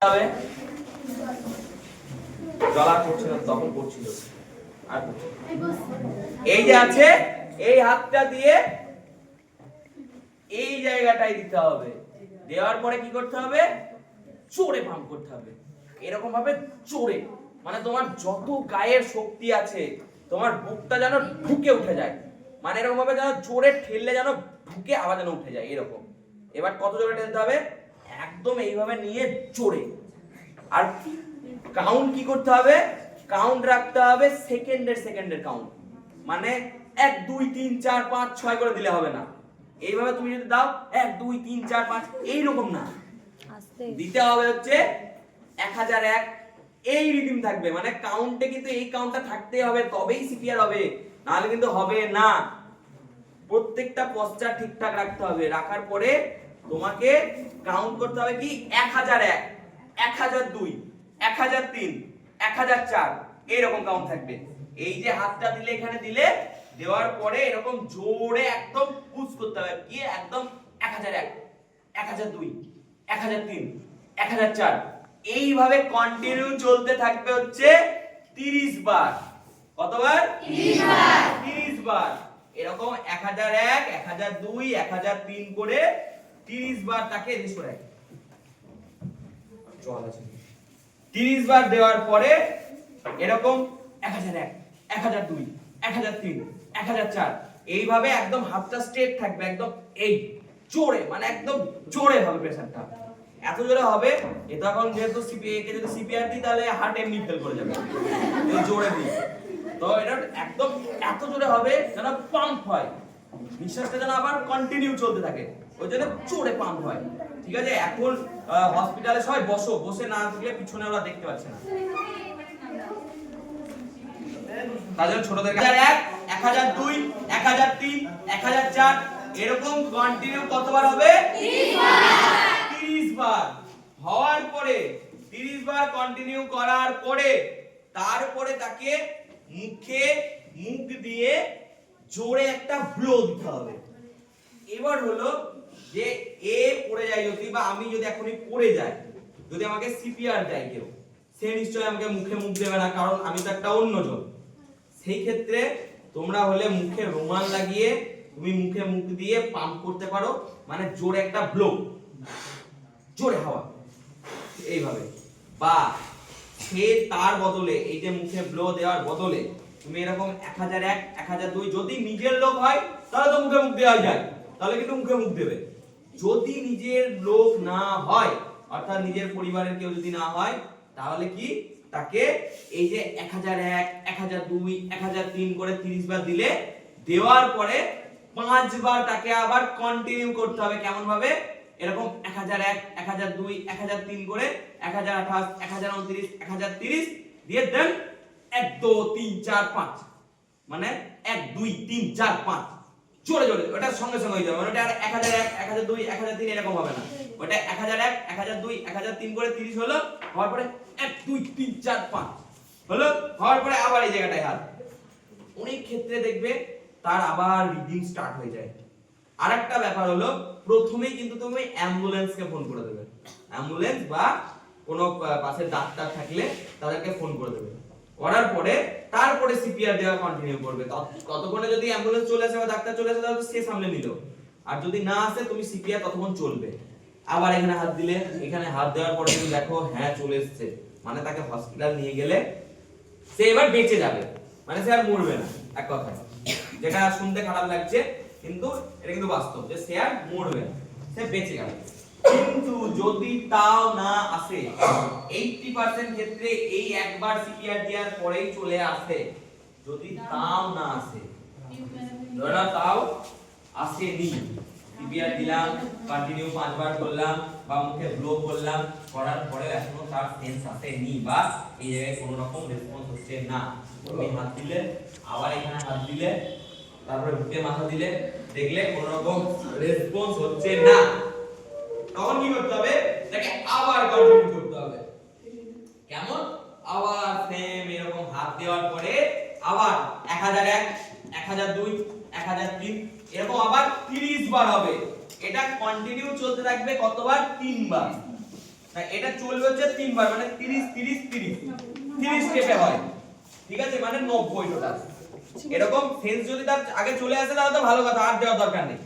হবে জলা করছিল তখন করছিল আর এই যে আছে এই হাতটা দিয়ে এই জায়গাটায় দিতে হবে, দেওয়ার পরে কি করতে হবে, জোরে পাম্প করতে হবে এরকম ভাবে জোরে, মানে তোমার যত গায়ের শক্তি আছে তোমার বুকটা যেন ঢুকে উঠে যায়, মানে এরকম ভাবে যেন জোরে ঠেললে যেন ঢুকে আবার যেন উঠে যায় এরকম। এবার কত জোরে ঠেলতে হবে, একদম এইভাবে নিয়ে জোরে। আর কাউন্ট কি করতে হবে, কাউন্ট রাখতে হবে সেকেন্ডের কাউন্ট, মানে 1 2 3 4 5 6 করে দিলে হবে না। এইভাবে তুমি যদি দাও 1 2 3 4 5 এইরকম না, দিতে হবে হচ্ছে 1001 এই রিদিম থাকবে, মানে কাউন্টে কিন্তু এই কাউন্টটা থাকতেই হবে তবেই সিপিআর হবে, নাহলে কিন্তু হবে না। প্রত্যেকটা পশ্চাৎ ঠিকঠাক রাখতে হবে, রাখার পরে তোমাকে কাউন্ট করতে হবে কি 1001 1002 1003 1004 এইরকম কাউন্ট থাকবে। এই যে হাতটা দিলে এখানে দিলে, দেওয়ার পরে এরকম জোরে একদম পুশ করতে হবে, কি একদম 1001 1002 1003 1004 এইভাবে কন্টিনিউ চলতে থাকবে হচ্ছে 30 বার। কতবার? 30 বার। 30 বার এরকম 1001 1002 1003 করে 30 বার তাকে রিসোরে চল আছে 30 বার দেওয়ার পরে এরকম 1001 1002 1003 1004 এইভাবে একদম হাতটা স্ট্রেট থাকবে, একদম এই জোরে, মানে একদম জোরে হবে প্রেসারটা, এত জোরে হবে। এটা এখন যেহেতু সিপিআর কে যদি সিপিআর দিই তাহলে হার্ট এমনি ফেল করে যাবে, এই জোরে দিই তো এটা একদম এত জোরে হবে যেন পাম্প হয়, নিঃশ্বাসটা যেন আবার কন্টিনিউ চলতে থাকে, ওই জন্য জোরে পাম্প হয়। ঠিক আছে, এখন হসপিটালে সবাই বসো, বসে না থাকলে পিছনে ওরা দেখতে পাচ্ছে না। তাহলে ছোটদের 1001 1002 1003 1004 এরকম কন্টিনিউ কতবার হবে? 30 বার। 30 বার হওয়ার পরে 30 বার কন্টিনিউ করার পরে তারপরে তাকে মুখে মুখ দিয়ে জোরে একটা ব্লো দিতে হবে। এবার হলো যে এ পড়ে যায় যদি, বা আমি যদি এখনই পড়ে যাই, যদি আমাকে সিপিআর দেয় কেউ, সে নিশ্চয়ই আমাকে মুখে মুখ দেবে না, কারণ আমি তো একটা অন্যজন। সেই ক্ষেত্রে তোমরা হলে মুখে রুমাল লাগিয়ে তুমি মুখে মুখ দিয়ে পাম্প করতে পারো, মানে জোরে একটা ব্লো, জোরে হাওয়া এইভাবে, বা সে তার বদলে এই যে মুখে ব্লো দেওয়ার বদলে তুমি এরকম 1001 1002 যদি নিজের লোক হয় তাহলে তো মুখে মুখ দেওয়া যায়, তাহলে কিন্তু মুখে মুখ দেবে। যদি নিজের লোক না হয়, অর্থাৎ নিজের পরিবারের কেউ যদি না হয়, তাহলে কি তাকে এই যে 1001 1002 1003 করে 30 বার দিলে, দেওয়ার পরে 5 বার তাকে আবার কন্টিনিউ করতে হবে। কেমন ভাবে? এরকম 1001 1002 1003 করে 1028 1029 1030 দিয়ে দেন 1 2 3 4 5, মানে 1 2 3 4 5 জোরে জোরে, ওটা সঙ্গে সঙ্গে হয়ে যাবে, মানে ওটা 1001 1002 1003 এরকম হবে না, ওটা 1001 1002 1003 করে 30 হলো, হওয়ার পরে 1 2 3 4 5 হলো, হওয়ার পরে আবার এই জায়গাটায় হাত। অনেক ক্ষেত্রে দেখবে তার আবার রিডিং স্টার্ট হয়ে যায়। আরেকটা ব্যাপার হলো, প্রথমেই কিন্তু তুমি অ্যাম্বুলেন্সকে ফোন করে দেবে, অ্যাম্বুলেন্স বা কোনো পাশে ডাক্তার থাকলে তাদেরকে ফোন করে দেবে, করার পরে তারপরে সিপিআর দেওয়া কন্টিনিউ করবে। ততক্ষণে যদি অ্যাম্বুলেন্স চলে আসে বা ডাক্তার চলে আসে তাহলে সে সামলে নিল, আর যদি না আসে তুমি সিপিআর ততক্ষণ চলবে। আবার এখানে হাত দিলে, এখানে হাত দেওয়ার পরে তুমি দেখো হ্যাঁ চলে এসেছে, মানে তাকে হসপিটাল নিয়ে গেলে সে এবার বেঁচে যাবে, মানে সে আর মরবে না। এক কথায় যেটা শুনতে খারাপ লাগছে, কিন্তু এটা কিন্তু বাস্তব যে সে আর মরবে না, সে বেঁচে গেল। কিন্তু যদি তাও না আসে, 80% ক্ষেত্রে এই একবার সিপিআর দেওয়ার পরেই চলে আসে, যদি তাও না আসে, ধরো তাও আসেনি, সিপিআর দিলাম, কন্টিনিউ 5 বার করলাম বা মুখে ব্লো করলাম, করার পরে এখনো তার সেন্স আসেনি বা এই জায়গায় কোনো রকম রেসপন্স হচ্ছে না, তুমি হাত দিলে, আবার এখানে হাত দিলে, তারপরে বুকে মাথা দিলে, দেখলে কোনো রকম রেসপন্স হচ্ছে না, তখন কি করতে হবে, তাকে আবার কন্টিনিউ করতে হবে। কেমন? আবার সেম এরকম হাত দেওয়ার পরে আবার 1001 1002 1003 এরকম আবার 30 বার হবে। এটা কন্টিনিউ চলতে থাকবে কতবার? 3 বার। এটা চলবে হচ্ছে 3 বার মানে 30 30 30 30 স্টেপে হয় ঠিক আছে মানে 90 টোটাল এরকম সেন্স যদি তার আগে চলে আসে তাহলে তো ভালো কথা আর দেওয়ার দরকার নেই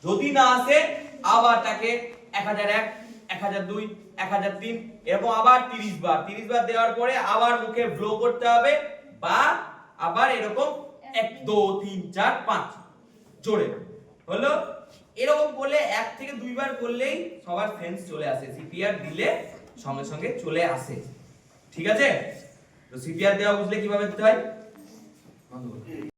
যদি না আসে আবার তাকে 1001 1002 1003 এরকম আবার 30 বার দেওয়ার পরে আবার মুখে ব্লো করতে হবে বা আবার এরকম 1 2 3 4 5 জোরে হলো এরকম করলে 1 থেকে 2 বার করলেই সবার সেন্স চলে আসে সিপিআর দিলে সঙ্গে সঙ্গে চলে আসে ঠিক আছে তো সিপিআর দেওয়া বুঝলে কিভাবে দিতে হয়